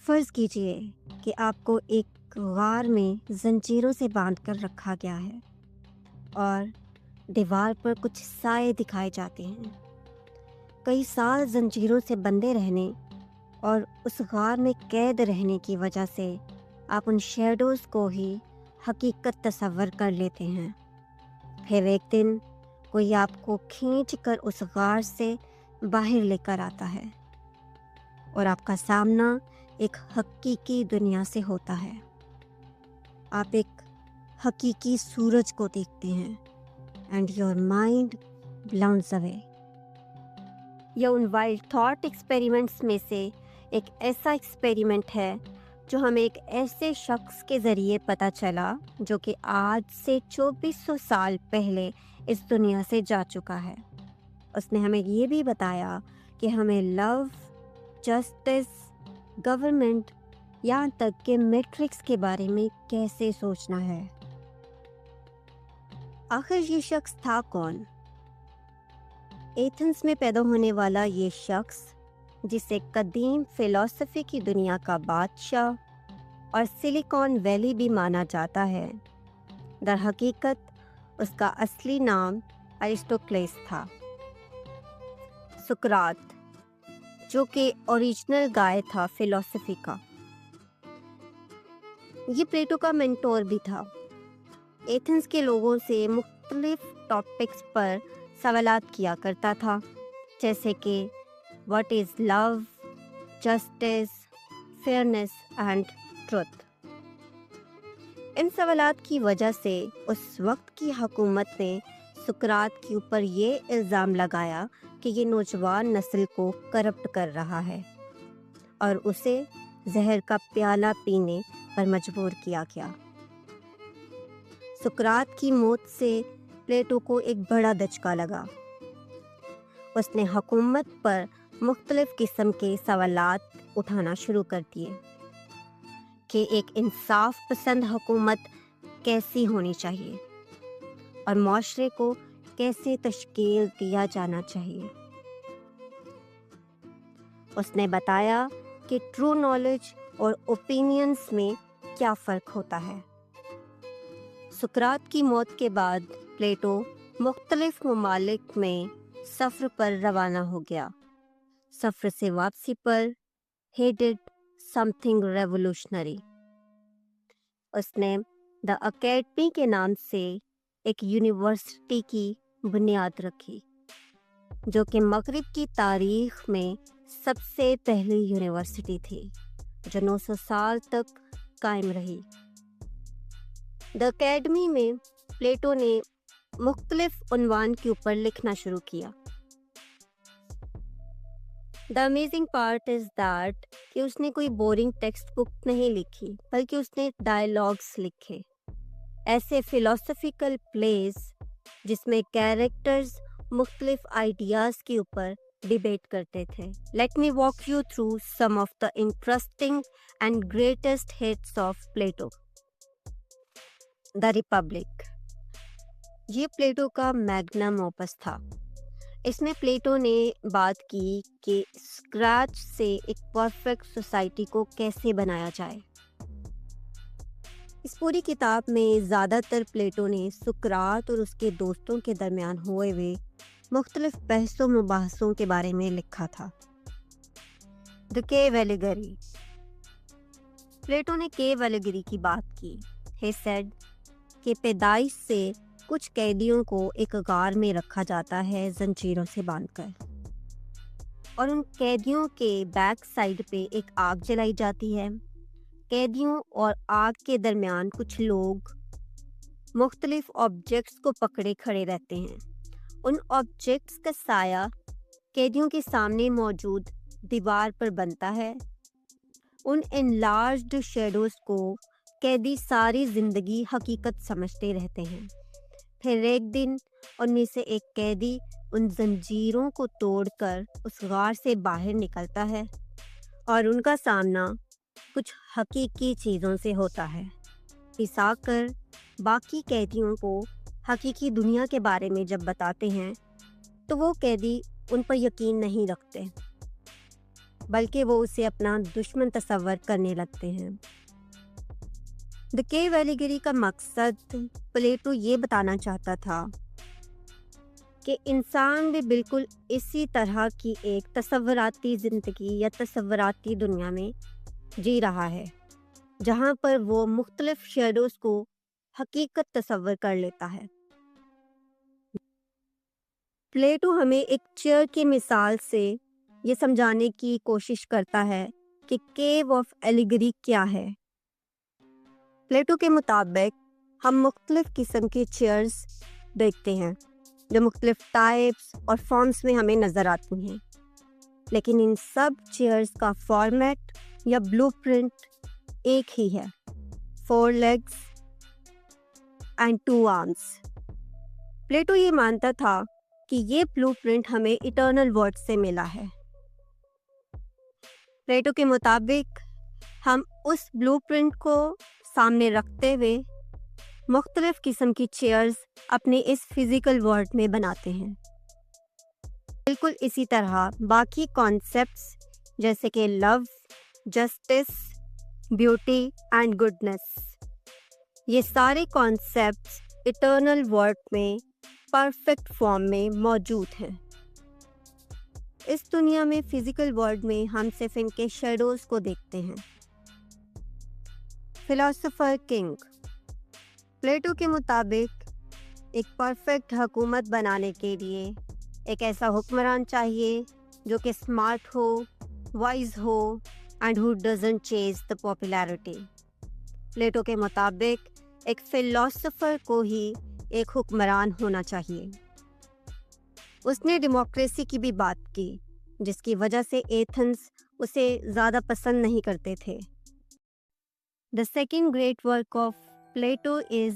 فرض کیجئے کہ آپ کو ایک غار میں زنجیروں سے باندھ کر رکھا گیا ہے اور دیوار پر کچھ سائے دکھائے جاتے ہیں۔ کئی سال زنجیروں سے بندھے رہنے اور اس غار میں قید رہنے کی وجہ سے آپ ان شیڈوز کو ہی حقیقت تصور کر لیتے ہیں۔ پھر ایک دن کوئی آپ کو کھینچ کر اس غار سے باہر لے کر آتا ہے اور آپ کا سامنا ایک حقیقی دنیا سے ہوتا ہے۔ آپ ایک حقیقی سورج کو دیکھتے ہیں اینڈ یور مائنڈ بلاؤنز اوے۔ یہ ان وائلڈ تھاٹ ایکسپیریمنٹس میں سے ایک ایسا ایکسپیریمنٹ ہے جو ہمیں ایک ایسے شخص کے ذریعے پتہ چلا جو کہ آج سے 2400 سال پہلے اس دنیا سے جا چکا ہے۔ اس نے ہمیں یہ بھی بتایا کہ ہمیں لو، جسٹس، گورنمنٹ یہاں تک کہ میٹرکس کے بارے میں کیسے سوچنا ہے۔ آخر یہ شخص تھا کون؟ ایتھنز میں پیدا ہونے والا یہ شخص، جسے قدیم فلسفے کی دنیا کا بادشاہ اور سلیکون ویلی بھی مانا جاتا ہے، در حقیقت اس کا اصلی نام ارسطوکلس تھا۔ سقراط، جو کہ اوریجنل گائے تھا فلسفی کا، یہ پلیٹو کا مینٹور بھی تھا۔ ایتھنز کے لوگوں سے مختلف ٹاپکس پر سوالات کیا کرتا تھا، جیسے کہ what is love, justice, fairness and truth. ان سوالات کی وجہ سے اس وقت کی حکومت نے سقراط کے اوپر یہ الزام لگایا کہ یہ نوجوان نسل کو کرپٹ کر رہا ہے اور اسے زہر کا پیالہ پینے پر مجبور کیا گیا۔ سقراط کی موت سے پلیٹو کو ایک بڑا دھچکا لگا۔ اس نے حکومت پر مختلف قسم کے سوالات اٹھانا شروع کر دیے کہ ایک انصاف پسند حکومت کیسی ہونی چاہیے اور معاشرے کو کیسے تشکیل دیا جانا چاہیے۔ اس نے بتایا کہ ٹرو نالج اور اوپینینز میں کیا فرق ہوتا ہے۔ سقراط کی موت کے بعد پلیٹو مختلف ممالک میں سفر پر روانہ ہو گیا۔ سفر سے واپسی پر he did something revolutionary۔ اس نے دا اکیڈمی کے نام سے ایک یونیورسٹی کی بنیاد رکھی، جو کہ مغرب کی تاریخ میں سب سے پہلی یونیورسٹی تھی، جو 900 سال تک قائم رہی۔ دا اکیڈمی میں پلیٹو نے مختلف عنوان کے اوپر لکھنا شروع کیا۔ دا امیزنگ پارٹ از دیٹ کہ اس نے کوئی بورنگ ٹیکسٹ بک نہیں لکھی، بلکہ اس نے ڈائلاگس لکھے، ایسے فلسفیکل پلیز جس میں کیریکٹرز مختلف آئیڈیاز کے اوپر ڈیبیٹ کرتے تھے۔ Let me walk you through some of the interesting and greatest hits of Plato. The Republic, یہ پلیٹو کا میگنم اوپس تھا۔ اس میں پلیٹو نے بات کی کہ اسکریچ سے ایک پرفیکٹ سوسائٹی کو کیسے بنایا جائے۔ اس پوری کتاب میں زیادہ تر پلیٹو نے سقراط اور اس کے دوستوں کے درمیان ہوئے مختلف بحث و مباحثوں کے بارے میں لکھا تھا۔ دا کیو ایلیگری، پلیٹو نے کیو ایلیگری کی بات کی۔ ہی سیڈ کہ پیدائش سے کچھ قیدیوں کو ایک غار میں رکھا جاتا ہے زنجیروں سے باندھ کر، اور ان قیدیوں کے بیک سائڈ پہ ایک آگ جلائی جاتی ہے۔ قیدیوں اور آگ کے درمیان کچھ لوگ مختلف آبجیکٹس کو پکڑے کھڑے رہتے ہیں۔ ان آبجیکٹس کا سایہ قیدیوں کے سامنے موجود دیوار پر بنتا ہے۔ ان انلارجڈ شیڈوز کو قیدی ساری زندگی حقیقت سمجھتے رہتے ہیں۔ پھر ایک دن ان میں سے ایک قیدی ان زنجیروں کو توڑ کر اس غار سے باہر نکلتا ہے اور ان کا سامنا کچھ حقیقی چیزوں سے ہوتا ہے۔ اس آ کر باقی قیدیوں کو حقیقی دنیا کے بارے میں جب بتاتے ہیں تو وہ قیدی ان پر یقین نہیں رکھتے۔ بلکہ وہ اسے اپنا دشمن تصور کرنے لگتے ہیں۔ دی کیو ایلیگری کا مقصد پلیٹو یہ بتانا چاہتا تھا کہ انسان بھی بالکل اسی طرح کی ایک تصوراتی زندگی یا تصوراتی دنیا میں جی رہا ہے، جہاں پر وہ مختلف شیڈوز کو حقیقت تصور کر لیتا ہے۔ پلیٹو ہمیں ایک چیئر کی مثال سے یہ سمجھانے کی کوشش کرتا ہے کہ کیو آف ایلیگری کیا ہے۔ پلیٹو کے مطابق ہم مختلف قسم کی چیئرز دیکھتے ہیں جو مختلف ٹائپس اور فارمز میں ہمیں نظر آتی ہیں، لیکن ان سب چیئرز کا فارمیٹ یا بلو پرنٹ ایک ہی ہے: 4 legs and 2 arms۔ پلیٹو یہ مانتا تھا کہ یہ بلو پرنٹ ہمیں ایٹرنل ورڈ سے ملا ہے۔ پلیٹو کے مطابق ہم اس بلو پرنٹ کو سامنے رکھتے ہوئے مختلف قسم کی چیئرز اپنے اس فزیکل ورلڈ میں بناتے ہیں۔ بالکل اسی طرح باقی کانسیپٹس جیسے کہ لو، جسٹس، بیوٹی اینڈ گڈنس، یہ سارے کانسیپٹس ایٹرنل ورلڈ میں پرفیکٹ فارم میں موجود ہیں۔ اس دنیا میں فزیکل ورلڈ میں ہم صرف ان کے شیڈوز کو دیکھتے ہیں۔ فلاسفر کنگ پلیٹو کے مطابق ایک پرفیکٹ حکومت بنانے کے لیے ایک ایسا حکمران چاہیے جو کہ smart who, wise who and who doesn't چیز دا پاپولیرٹی۔ پلیٹو کے مطابق ایک فلاسفر کو ہی ایک حکمران ہونا چاہیے۔ اس نے ڈیموکریسی کی بھی بات کی، جس کی وجہ سے ایتھنز اسے زیادہ پسند نہیں کرتے تھے۔ The second great work of Plato is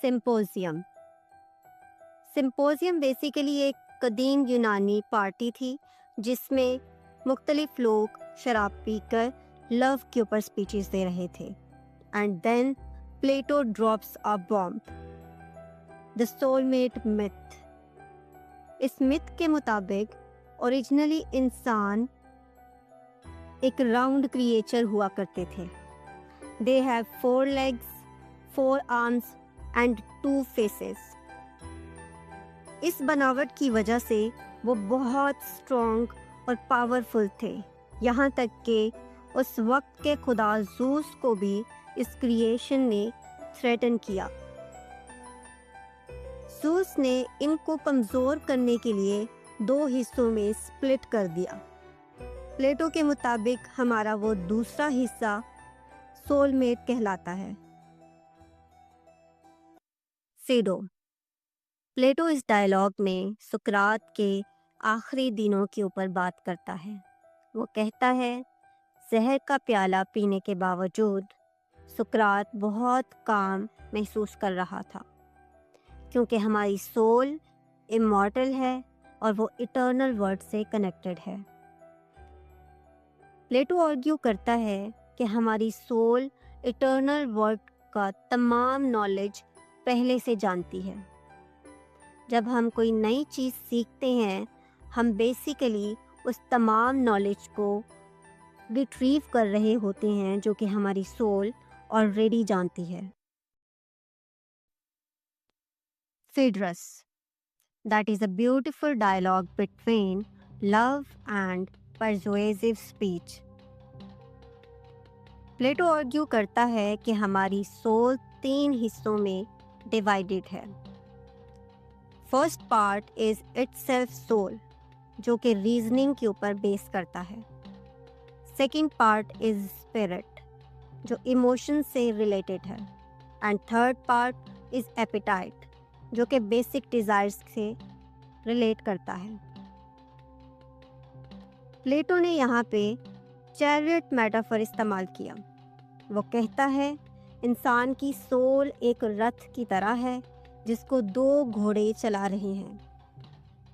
Symposium۔ Symposium basically ایک قدیم یونانی پارٹی تھی جس میں مختلف لوگ شراب پی کر لو کے اوپر اسپیچز دے رہے تھے۔ And then Plato drops a bomb, the soul mate myth۔ اس myth کے مطابق اوریجنلی انسان ایک راؤنڈ کریچر ہوا کرتے تھے۔ They have 4 legs, 4 arms and 2 faces۔ اس بناوٹ کی وجہ سے وہ بہت اسٹرانگ اور پاورفل تھے، یہاں تک کہ اس وقت کے خدا زوس کو بھی اس کریشن نے تھریٹن کیا۔ زوس نے ان کو کمزور کرنے کے لیے 2 حصوں میں سپلٹ کر دیا۔ پلیٹو کے مطابق ہمارا وہ دوسرا حصہ سول میٹ کہلاتا ہے۔ فیڈو پلیٹو اس ڈائلاگ میں سقراط کے آخری دنوں کے اوپر بات کرتا ہے۔ وہ کہتا ہے، زہر کا پیالہ پینے کے باوجود سقراط بہت کام محسوس کر رہا تھا، کیونکہ ہماری سول امورٹل ہے اور وہ ایٹرنل ورڈ سے کنیکٹڈ ہے۔ پلیٹو آرگیو کرتا ہے کہ ہماری سول ایٹرنل ورڈ کا تمام نالج پہلے سے جانتی ہے۔ جب ہم کوئی نئی چیز سیکھتے ہیں، ہم بیسیکلی اس تمام نالج کو ریٹریو کر رہے ہوتے ہیں جو کہ ہماری سول آلریڈی جانتی ہے۔ فیڈرس That is a beautiful dialogue between love and persuasive speech۔ Plato argue کرتا ہے کہ ہماری سول 3 حصوں میں ڈیوائیڈڈ ہے۔ First part is it self civil, جو کہ ریزننگ کے اوپر بیس کرتا ہے۔ سیکنڈ پارٹ از اسپرٹ، جو ایموشن سے ریلیٹڈ ہے۔ And third part is appetite, جو کہ بیسک ڈیزائرز سے ریلیٹ کرتا ہے۔ پلیٹو نے یہاں پہ چیریٹ میٹافر استعمال کیا۔ وہ کہتا ہے، انسان کی سول ایک رتھ کی طرح ہے جس کو 2 گھوڑے چلا رہے ہیں۔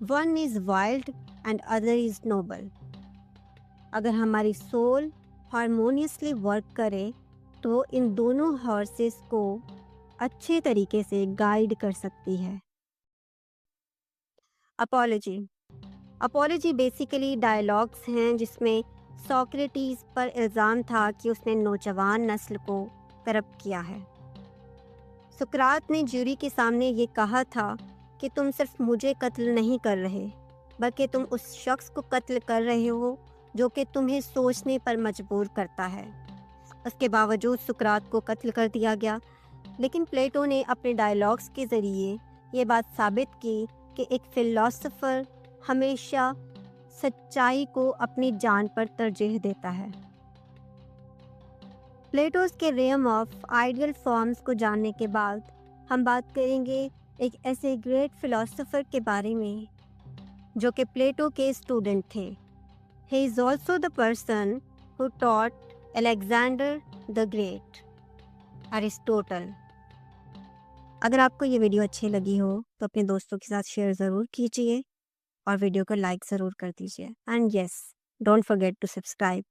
One is wild and other is noble. اگر ہماری سول ہارمونیسلی ورک کرے تو وہ ان دونوں ہارسز کو اچھے طریقے سے گائیڈ کر سکتی ہے۔ اپولوجی بیسیکلی ڈائلاگس ہیں جس میں سوکریٹیز پر الزام تھا کہ اس نے نوجوان نسل کو کرپٹ کیا ہے۔ سقراط نے جیوری کے سامنے یہ کہا تھا کہ تم صرف مجھے قتل نہیں کر رہے بلکہ تم اس شخص کو قتل کر رہے ہو جو کہ تمہیں سوچنے پر مجبور کرتا ہے۔ اس کے باوجود سقراط کو قتل کر دیا گیا، لیکن پلیٹو نے اپنے ڈائیلاگز کے ذریعے یہ بات ثابت کی کہ ایک فلاسفر ہمیشہ سچائی کو اپنی جان پر ترجیح دیتا ہے۔ پلیٹوز کے ریئم آف آئیڈیل فارمز کو جاننے کے بعد ہم بات کریں گے ایک ایسے گریٹ فلاسفر کے بارے میں جو کہ پلیٹو کے اسٹوڈنٹ تھے۔ He is also the person who taught Alexander the Great, Aristotle. اگر آپ کو یہ ویڈیو اچھی لگی ہو تو اپنے دوستوں کے ساتھ شیئر ضرور کیجیے اور ویڈیو کو لائک ضرور کر دیجیے، and yes don't forget to subscribe.